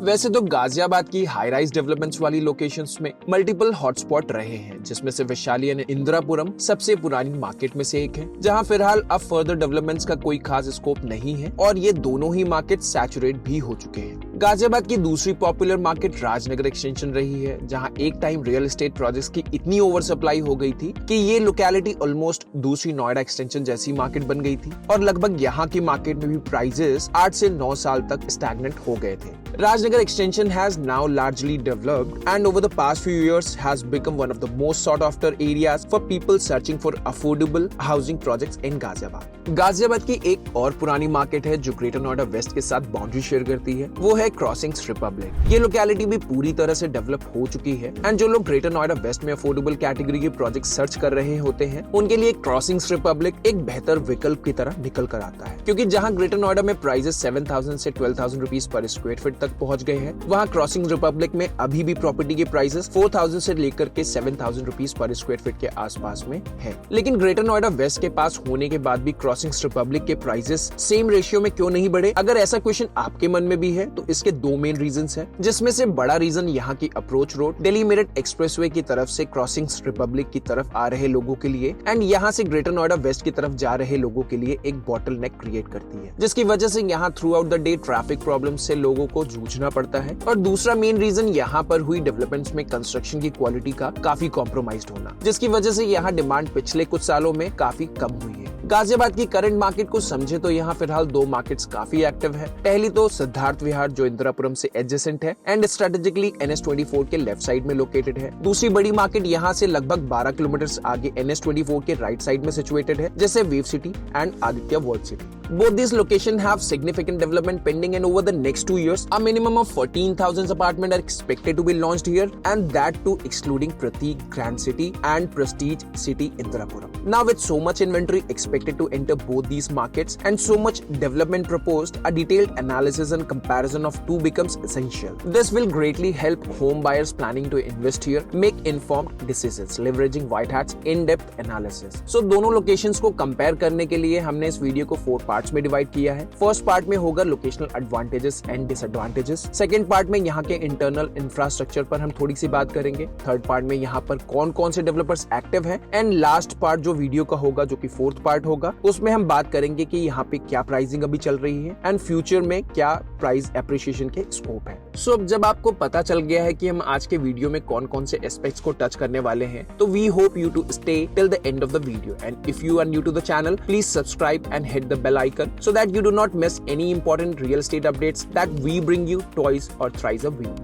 वैसे तो गाजियाबाद की हाई राइज डेवलपमेंट्स वाली लोकेशंस में मल्टीपल हॉटस्पॉट रहे हैं, जिसमें से वैशाली एंड इंदिरापुरम सबसे पुरानी मार्केट में से एक है, जहां फिलहाल अब फर्दर डेवलपमेंट्स का कोई खास स्कोप नहीं है और ये दोनों ही मार्केट सैचुरेट भी हो चुके हैं। गाजियाबाद की दूसरी पॉपुलर मार्केट राजनगर एक्सटेंशन रही है, जहां एक टाइम रियल एस्टेट प्रोजेक्ट्स की इतनी ओवर सप्लाई हो गई थी कि ये लोकेलिटी ऑलमोस्ट दूसरी नोएडा एक्सटेंशन जैसी मार्केट बन गई थी और लगभग यहाँ की मार्केट में भी प्राइसेस 8 से 9 साल तक स्टैग्नेंट हो गए थे। Rajnagar extension has now largely developed and over the past few years has become one of the most sought after areas for people searching for affordable housing projects in Ghaziabad. Ghaziabad की एक और पुरानी market है जो greater Noida waste के साथ boundary share करती है, वो है क्रॉसिंग्स रिपब्लिक। ये लोकेलिटी भी पूरी तरह से डेवलप हो चुकी है एंड जो लोग ग्रेटर नोएडा वेस्ट में अफोर्डेबल कैटेगरी के प्रोजेक्ट सर्च कर रहे होते हैं उनके लिए क्रॉसिंग्स रिपब्लिक एक बेहतर विकल्प की तरह निकल कर आता है, क्योंकि जहां ग्रेटर नोएडा में प्राइसेस 7,000 से 12,000 रुपीज पर स्क्वायर फीट तक पहुंच गए हैं, वहां क्रॉसिंग रिपब्लिक में अभी भी प्रॉपर्टी के प्राइसेस 4,000 से लेकर के 7,000 रुपीज पर स्क्वायर फीट के आसपास में है। लेकिन ग्रेटर नोएडा वेस्ट के पास होने के बाद भी क्रॉसिंग रिपब्लिक के प्राइसेस सेम रेशियो में क्यों नहीं बढ़े? अगर ऐसा क्वेश्चन आपके मन में भी है तो इसके दो मेन रीजंस हैं, जिसमें से बड़ा रीजन यहाँ की approach road Delhi Meerut expressway की तरफ से क्रॉसिंग रिपब्लिक की तरफ आ रहे लोगों के लिए एंड यहाँ से ग्रेटर नोएडा वेस्ट की तरफ जा रहे लोगों के लिए एक बॉटलनेक क्रिएट करती है, जिसकी वजह से यहाँ through out the day traffic problem से लोगों को जूझना पड़ता है। और दूसरा मेन रीजन यहाँ पर हुई डेवलपमेंट्स में कंस्ट्रक्शन की क्वालिटी का काफी कॉम्प्रोमाइज्ड होना, जिसकी वजह से यहाँ डिमांड पिछले कुछ सालों में काफी कम हुई है। गाजियाबाद की करंट मार्केट को समझे तो यहाँ फिलहाल दो मार्केट्स काफी एक्टिव है। पहली तो सिद्धार्थ विहार जो इंदिरापुरम से एडजेसेंट है एंड स्ट्रेटेजिकली NH24 के लेफ्ट साइड में लोकेटेड है। दूसरी बड़ी मार्केट यहाँ से लगभग 12 किलोमीटर आगे NH24 के राइट साइड में सिचुएटेड है, जैसे wave City and Aditya World city. Both these locations have significant development pending and over the next 2 years, a minimum of 14,000 apartments are expected to be launched here and that too excluding Prateek Grand City and Prestige City Indirapuram. Now with so much inventory expected to enter both these markets and so much development proposed, a detailed analysis and comparison of two becomes essential. This will greatly help home buyers planning to invest here make informed decisions leveraging White Hat's in-depth analysis. So दोनों locations को compare करने के लिए हमने इस video को 4 parts में divide किया है। फर्स्ट पार्ट में होगा locational advantages and disadvantages. Second part में यहाँ के इंटरनल इंफ्रास्ट्रक्चर पर हम थोड़ी सी बात करेंगे। थर्ड पार्ट में यहाँ पर कौन कौन से डेवलपर्स एक्टिव हैं एंड लास्ट पार्ट जो वीडियो का होगा, जो कि फोर्थ पार्ट होगा, उसमें हम बात करेंगे कि यहाँ पे क्या प्राइसिंग अभी चल रही है एंड फ्यूचर में क्या प्राइस एप्रिसिएशन के स्कोप है। सो अब जब आपको पता चल गया है कि हम आज के वीडियो में कौन कौन से एस्पेक्ट्स को टच करने वाले हैं, तो we hope you to stay till the end of the video and if you are new to the channel please subscribe and hit the bell icon so that you do not miss any important real estate updates that we bring you twice or thrice a week.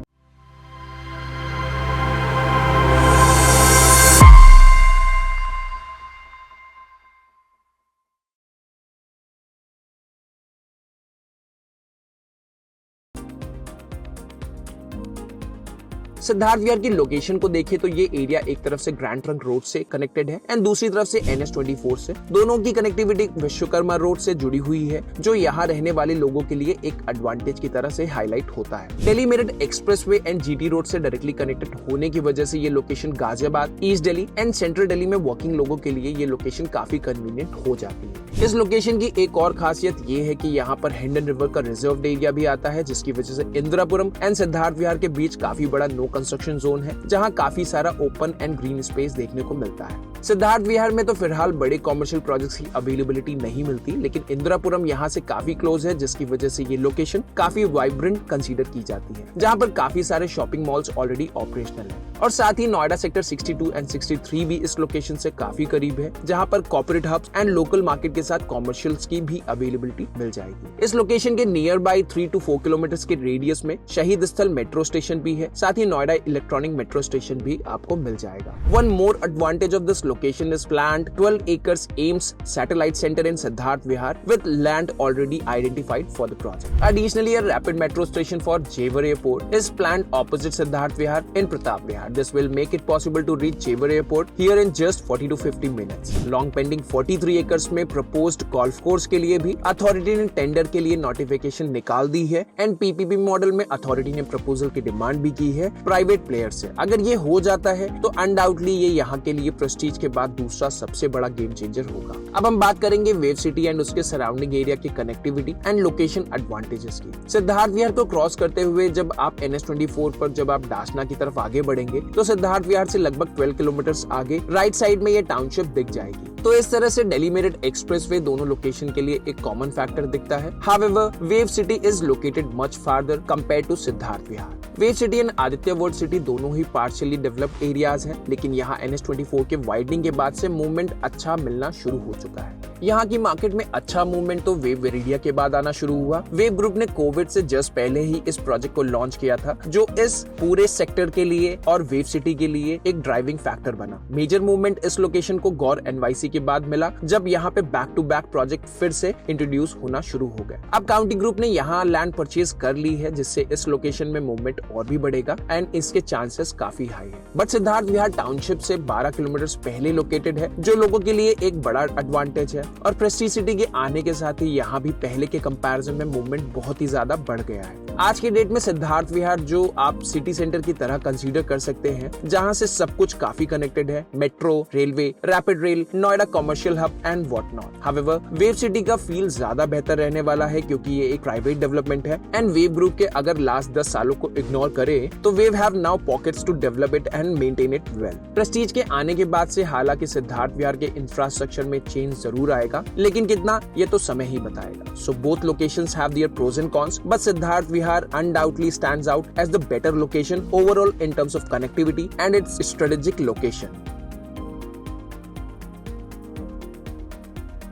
Siddharth Vihar की location को देखें तो ये area एक तरफ से grand trunk road से connected है एंड दूसरी तरफ से NH24 से। दोनों की कनेक्टिविटी विश्वकर्मा रोड से जुड़ी हुई है, जो यहाँ रहने वाले लोगों के लिए एक एडवांटेज की तरह से हाईलाइट होता है। Delhi Meerut expressway and GT road से डायरेक्टली कनेक्टेड होने की वजह से ये location Ghaziabad, east Delhi and central Delhi में वॉकिंग लोगों के लिए ये लोकेशन काफी कन्वीनियंट हो जाती है। इस लोकेशन की एक और खासियत ये है कि यहाँ पर हिंडन रिवर का रिजर्व्ड एरिया भी आता है, जिसकी वजह से इंदिरापुरम एंड सिद्धार्थ विहार के बीच काफी बड़ा नो कंस्ट्रक्शन जोन है, जहां काफी सारा ओपन एंड ग्रीन स्पेस देखने को मिलता है। सिद्धार्थ विहार में तो फिलहाल बड़े कॉमर्शियल प्रोजेक्ट्स की अवेलेबिलिटी नहीं मिलती, लेकिन इंदिरापुरम यहां से काफी क्लोज है, जिसकी वजह से ये लोकेशन काफी वाइब्रेंट कंसीडर की जाती है, जहां पर काफी सारे शॉपिंग मॉल्स ऑलरेडी ऑपरेशनल है। और साथ ही नोएडा सेक्टर 62 एंड 63 भी इस लोकेशन से काफी करीब है, जहां पर corporate hubs and local market के साथ कॉमर्शियल्स की भी अवेलेबिलिटी मिल जाएगी। इस लोकेशन के नियर बाय 3 to 4 किलोमीटर के रेडियस में शहीद स्थल मेट्रो स्टेशन भी है, साथ ही नोएडा इलेक्ट्रॉनिक मेट्रो स्टेशन भी आपको मिल जाएगा। One more advantage of this location is planned 12 acres AIIMS satellite center in Siddharth Vihar with land already identified for the project. Additionally, a rapid metro station for Jewar Airport is planned opposite Siddharth Vihar in Pratap Vihar. This will make it possible to reach Jewar Airport here in just 40 to 50 minutes. Long pending 43 acres में proposed golf course के लिए भी authority ने tender के लिए notification निकाल दी है and PPP model में अथॉरिटी ने प्रपोजल की डिमांड भी की है। प्राइवेट प्लेयर से। अगर ये हो जाता है तो अनडाउटली ये यहाँ के लिए प्रेस्टीज के बाद दूसरा सबसे बड़ा गेम चेंजर होगा। अब हम बात करेंगे वेव सिटी एंड उसके सराउंडिंग एरिया की कनेक्टिविटी एंड लोकेशन एडवांटेजेस की। सिद्धार्थ विहार को क्रॉस करते हुए जब आप NH24 पर जब आप डासना की तरफ आगे बढ़ेंगे तो सिद्धार्थ विहार से लगभग 12 किलोमीटर आगे राइट साइड में ये टाउनशिप दिख जाएगी। तो इस तरह से दिल्ली मेरठ एक्सप्रेसवे दोनों लोकेशन के लिए एक कॉमन फैक्टर दिखता है। However, Wave City is located much farther compare to Siddharth Vihar. Wave City and Aditya World City दोनों ही पार्शियली डेवलप्ड एरियाज हैं, लेकिन यहाँ NH24 के वाइडनिंग के बाद से मूवमेंट अच्छा मिलना शुरू हो चुका है। यहाँ की मार्केट में अच्छा मूवमेंट तो वेव वेरिडिया के बाद आना शुरू हुआ। वेव ग्रुप ने कोविड से जस्ट पहले ही इस प्रोजेक्ट को लॉन्च किया था, जो इस पूरे सेक्टर के लिए और वेव सिटी के लिए एक ड्राइविंग फैक्टर बना। मेजर मूवमेंट इस लोकेशन को गौर NYC के बाद मिला, जब यहाँ पे बैक टू बैक प्रोजेक्ट फिर से इंट्रोड्यूस होना शुरू हो गए। अब काउंटी ग्रुप ने यहाँ लैंड परचेज कर ली है, जिससे इस लोकेशन में मूवमेंट और भी बढ़ेगा एंड इसके चांसेस काफी हाई है। बट सिद्धार्थ विहार टाउनशिप से 12 किलोमीटर पहले लोकेटेड है, जो लोगों के लिए एक बड़ा एडवांटेज है। और प्रेस्टीज सिटी के आने के साथ ही यहाँ भी पहले के कंपैरिजन में मूवमेंट बहुत ही ज्यादा बढ़ गया है। आज के डेट में सिद्धार्थ विहार जो आप सिटी सेंटर की तरह कंसीडर कर सकते हैं, जहाँ से सब कुछ काफी कनेक्टेड है, metro, railway, rapid rail, Noida commercial hub and what not. However, Wave City का फील ज्यादा बेहतर रहने वाला है, क्योंकि ये एक प्राइवेट डेवलपमेंट है एंड वेव ग्रुप के अगर लास्ट 10 सालों को इग्नोर करे तो Wave have now pockets to develop it and maintain it well. Prestige के आने के बाद से हालांकि सिद्धार्थ विहार के इंफ्रास्ट्रक्चर में चेंज जरूर आएगा, लेकिन कितना ये तो समय ही बताएगा। So both locations have their pros and cons, but Siddharth Vihar undoubtedly stands out as the better location overall in terms of connectivity and its strategic location.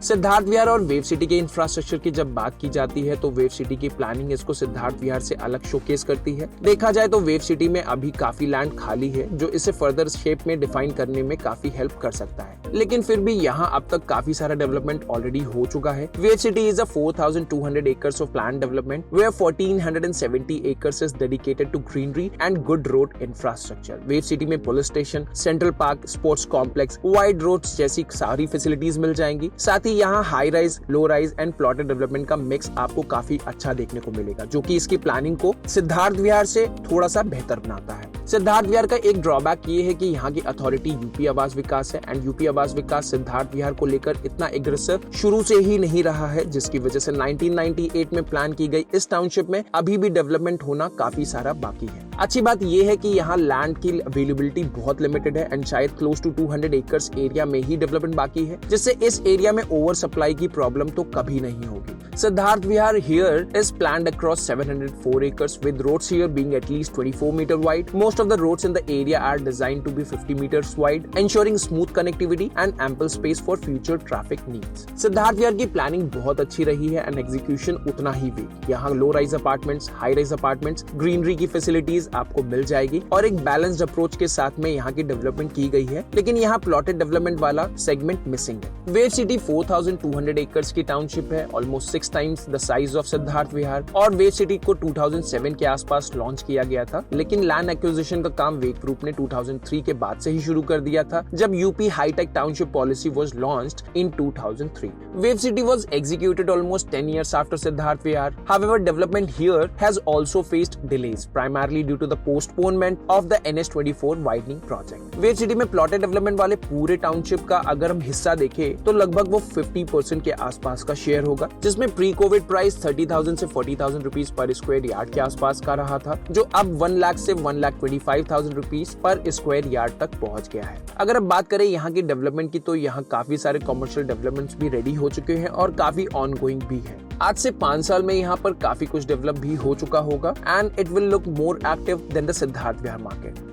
Siddharth Vihar और वेव सिटी के इंफ्रास्ट्रक्चर की जब बात की जाती है तो वेव सिटी की प्लानिंग इसको सिद्धार्थ विहार से अलग शोकेस करती है। देखा जाए तो वेव सिटी में अभी काफी लैंड खाली है, जो इसे फर्दर शेप में डिफाइन करने में काफी हेल्प कर सकता है। लेकिन फिर भी यहाँ अब तक काफी सारा डेवलपमेंट ऑलरेडी हो चुका है। Wave City is a 4,200 acres of planned development, where 1,470 acres is dedicated to greenery and good road infrastructure. Wave City में police station, central park, sports complex, wide roads जैसी सारी फैसिलिटीज मिल जाएंगी। साथ ही यहाँ high rise, low rise and plotted development का mix आपको काफी अच्छा देखने को मिलेगा, जो कि इसकी प्लानिंग को सिद्धार्थ विहार से थोड़ा सा बेहतर बनाता है। सिद्धार्थ विहार का एक ड्रॉबैक ये है कि यहाँ की अथॉरिटी यूपी आवास विकास है एंड यूपी आवास विकास सिद्धार्थ विहार को लेकर इतना एग्रेसिव शुरू से ही नहीं रहा है, जिसकी वजह से 1998 में प्लान की गई इस टाउनशिप में अभी भी डेवलपमेंट होना काफी सारा बाकी है। अच्छी बात यह है कि यहाँ लैंड की अवेलेबिलिटी बहुत लिमिटेड है एंड शायद क्लोज टू 200 एकर्स एरिया में ही डेवलपमेंट बाकी है, जिससे इस एरिया में ओवर सप्लाई की प्रॉब्लम तो कभी नहीं होगी। सिद्धार्थ विहार here is planned across 704 acres, with roads here being at least 24 meter wide. Most of the roads in the area are designed to be 50 meters wide, ensuring smooth connectivity and ample space for future traffic needs. Siddharth Vihar की planning बहुत अच्छी रही है and execution उतना ही week. यहाँ low rise apartments, high rise apartments, greenery की facilities आपको मिल जाएगी और एक बैलेंस्ड अप्रोच के साथ में यहाँ की डेवलपमेंट की गई है, लेकिन यहाँ प्लॉटेड डेवलपमेंट वाला सेगमेंट मिसिंग है। वेव सिटी 4,200 एकर्स की टाउनशिप है, almost 6 times the size of Siddharth Vihar, और वेव सिटी को 2007 के आसपास लॉन्च किया गया था, लेकिन लैंड एक्विजिशन का काम वेव ग्रुप ने 2003 के बाद से ही शुरू कर दिया था, जब UP hitech township policy was launched in 2003. Wave City was executed almost 10 years after Siddharth Vihar. However, development here has also faced delays, primarily due to the postponement of the NH24 widening project. Wave City में plotted development वाले पूरे township का अगर हम हिस्सा देखें तो लगभग वो 50% के आसपास का शेयर होगा, जिसमें प्री कोविड प्राइस 30,000 से 40,000 रुपीज पर स्क्वायर यार्ड के आसपास का रहा था, जो अब 1 लाख से 1,25,000 रुपीज पर स्क्वायर यार्ड तक पहुंच गया है। अगर अब बात करें यहाँ की डेवलपमेंट की, तो यहाँ काफी सारे कमर्शियल डेवलपमेंट्स भी रेडी हो चुके हैं और काफी ऑनगोइंग भी है। आज से 5 साल में यहाँ पर काफी कुछ डेवलप भी हो चुका होगा and it will look more active than the Siddharth Vihar market.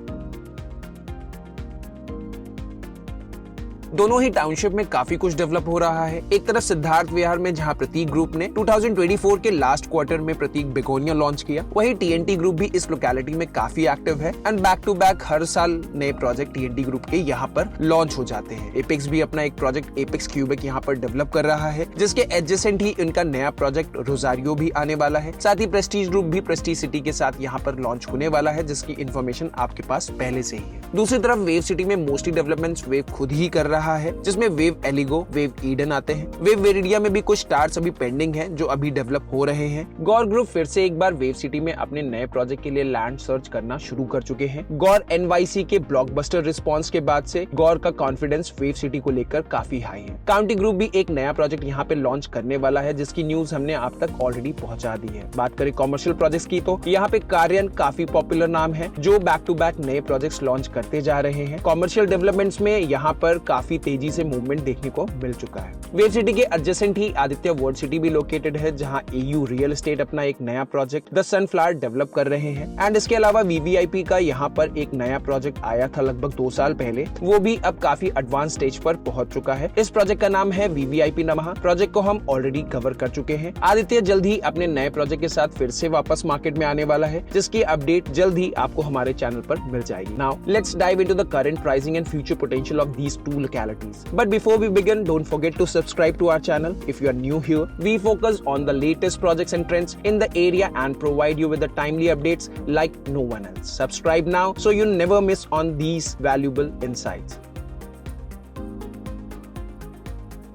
दोनों ही टाउनशिप में काफी कुछ डेवलप हो रहा है। एक तरफ सिद्धार्थ विहार में जहां प्रतीक ग्रुप ने 2024 के लास्ट क्वार्टर में प्रतीक बेगोनिया लॉन्च किया, वही टीएनटी ग्रुप भी इस लोकेलिटी में काफी एक्टिव है एंड बैक टू बैक हर साल नए प्रोजेक्ट टीएनटी ग्रुप के यहाँ पर लॉन्च हो जाते हैं। एपेक्स भी अपना एक प्रोजेक्ट एपेक्स क्यूबिक यहाँ पर डेवलप कर रहा है, जिसके एडजेसेंट ही इनका नया प्रोजेक्ट रोजारियो भी आने वाला है। साथ ही प्रेस्टीज ग्रुप भी प्रेस्टीज सिटी के साथ यहाँ पर लॉन्च होने वाला है, जिसकी इन्फॉर्मेशन आपके पास पहले से ही है। दूसरी तरफ वेव सिटी में मोस्टली डेवलपमेंट्स वेव खुद ही कर रहा रहा है, जिसमें वेव एलिगो, वेव ईडन आते हैं। वेव वेरिडिया में भी कुछ स्टार्स अभी पेंडिंग हैं जो अभी डेवलप हो रहे हैं। गौर ग्रुप फिर से एक बार वेव सिटी में अपने नए प्रोजेक्ट के लिए लैंड सर्च करना शुरू कर चुके हैं। गौर NYC के ब्लॉकबस्टर रिस्पांस के बाद से गौर का कॉन्फिडेंस वेव सिटी को लेकर काफी हाई है। काउंटी ग्रुप भी एक नया प्रोजेक्ट यहाँ पे लॉन्च करने वाला है, जिसकी न्यूज हमने आप तक ऑलरेडी पहुंचा दी है। बात करें कॉमर्शियल प्रोजेक्ट्स की तो यहाँ पे कार्यन काफी पॉपुलर नाम है, जो बैक टू बैक नए प्रोजेक्ट्स लॉन्च करते जा रहे हैं। कॉमर्शियल डेवलपमेंट्स में यहाँ पर काफी तेजी से मूवमेंट देखने को मिल चुका है। वेव सिटी के एडजेसेंट ही आदित्य वर्ल्ड सिटी भी लोकेटेड है, जहाँ AU रियल एस्टेट अपना एक नया प्रोजेक्ट द सनफ्लावर डेवलप कर रहे हैं। एंड इसके अलावा VVIP का यहाँ पर एक नया प्रोजेक्ट आया था लगभग 2 साल पहले, वो भी अब काफी एडवांस स्टेज पर पहुंच चुका है। इस प्रोजेक्ट का नाम है VVIP नमः। प्रोजेक्ट को हम ऑलरेडी कवर कर चुके हैं। आदित्य जल्द ही अपने नए प्रोजेक्ट के साथ फिर से वापस मार्केट में आने वाला है, जिसकी अपडेट जल्द ही आपको हमारे चैनल पर मिल जाएगी। Now let's dive into the current pricing and future potential of these two localities. But before we begin, don't forget to subscribe to our channel. If you are new here, we focus on the latest projects and trends in the area and provide you with the timely updates like no one else. Subscribe now so you never miss on these valuable insights.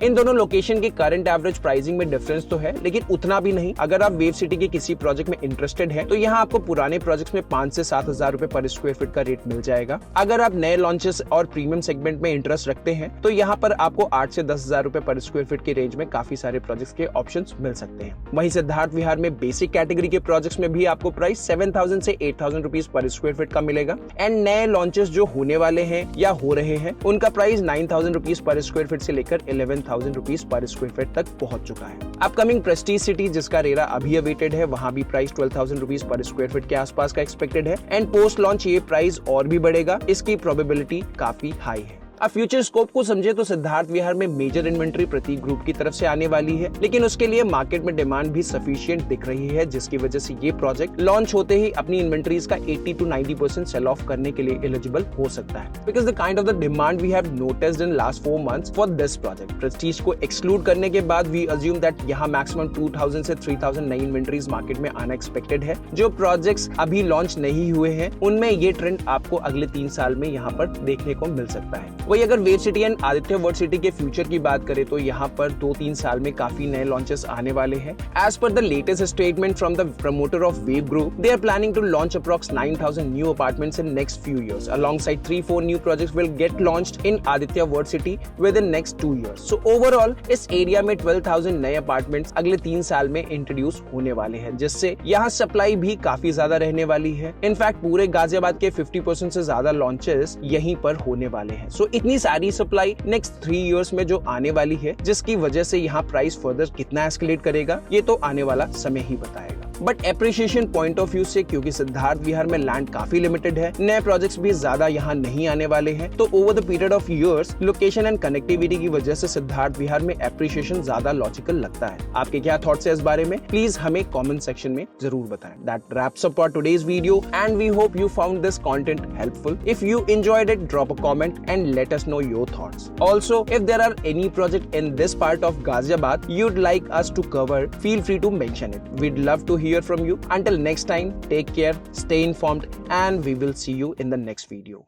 इन दोनों location के current average pricing में difference तो है, लेकिन उतना भी नहीं। अगर आप वेव सिटी के किसी प्रोजेक्ट में इंटरेस्टेड हैं, तो यहाँ आपको पुराने प्रोजेक्ट्स में 5 से 7 हजार रुपए पर स्क्वायर फीट का रेट मिल जाएगा। अगर आप नए लॉन्चेस और प्रीमियम सेगमेंट में इंटरेस्ट रखते हैं, तो यहाँ पर आपको 8 से 10 हजार रुपए पर स्क्वायर फीट के रेंज में काफी सारे प्रोजेक्ट्स के ऑप्शंस मिल सकते हैं। वहीं सिद्धार्थ विहार में बेसिक कैटेगरी के प्रोजेक्ट्स में भी आपको प्राइस 7,000 से 8,000 रुपीज पर स्क्वायर फीट का मिलेगा। एंड नए लॉन्चेस जो होने वाले हैं या हो रहे हैं, उनका price 9,000 rupees per square feet से लेकर 11,000 रुपीज पर स्क्वायर फीट तक पहुंच चुका है। अपकमिंग प्रेस्टीज सिटी, जिसका रेरा अभी अवेटेड है, वहां भी price 12,000 rupees per square feet के आसपास का एक्सपेक्टेड है। एंड पोस्ट लॉन्च ये प्राइस और भी बढ़ेगा, इसकी प्रोबेबिलिटी काफी हाई है। अब फ्यूचर स्कोप को समझे तो सिद्धार्थ विहार में मेजर इन्वेंट्री प्रतीक ग्रुप की तरफ से आने वाली है, लेकिन उसके लिए मार्केट में डिमांड भी सफिशिएंट दिख रही है, जिसकी वजह से ये प्रोजेक्ट लॉन्च होते ही अपनी इन्वेंट्रीज का 80 to 90% सेल ऑफ करने के लिए एलिजिबल हो सकता है। Because the kind of the demand we have noticed in last 4 months for this project. Prestige को एक्सक्लूड करने के बाद वी अज्यूम दैट यहाँ मैक्सिमम 2,000 से 3,000 नई इन्वेंट्रीज मार्केट में आना एक्सपेक्टेड है। जो प्रोजेक्ट्स अभी लॉन्च नहीं हुए हैं, उनमें ये ट्रेंड आपको अगले 3 साल में यहाँ पर देखने को मिल सकता है। वही अगर wave City and Aditya World city के फ्यूचर की बात करें, तो यहाँ पर 2-3 साल में काफी नए लॉन्चेस आने वाले हैं। As per the latest statement from the promoter of Wave Group, they are planning to launch approx 9,000 new apartments in next few years. Alongside 3-4 new projects will get launched in Aditya World City within next 2 years। So overall इस area में 12,000 नए apartments अगले 3 साल में introduce होने वाले हैं, जिससे यहाँ सप्लाई भी काफी ज्यादा रहने वाली है। इनफैक्ट पूरे गाजियाबाद के 50% से ज्यादा लॉन्चेस यहीं पर होने वाले हैं। सो इतनी सारी सप्लाई नेक्स्ट 3 इयर्स में जो आने वाली है, जिसकी वजह से यहाँ प्राइस फर्दर कितना एस्केलेट करेगा, ये तो आने वाला समय ही बताएगा। But appreciation point of view से, क्योंकि सिद्धार्थ विहार में लैंड काफी लिमिटेड है, नए प्रोजेक्ट्स भी ज्यादा यहाँ नहीं आने वाले हैं, तो over the period of years location and connectivity की वजह से सिद्धार्थ विहार में एप्रिसिएशन ज्यादा लॉजिकल लगता है। आपके क्या थॉट्स है इस बारे में, प्लीज हमें कमेंट सेक्शन में जरूर बताएं। That wraps up for today's video and we hope you found this content helpful. If you enjoyed it, drop a comment and let us know your thoughts. Also, if there are any project in this part of Ghaziabad you'd like us to cover, feel free to mention it. We'd love to hear from you. Until next time, take care, stay informed, and we will see you in the next video.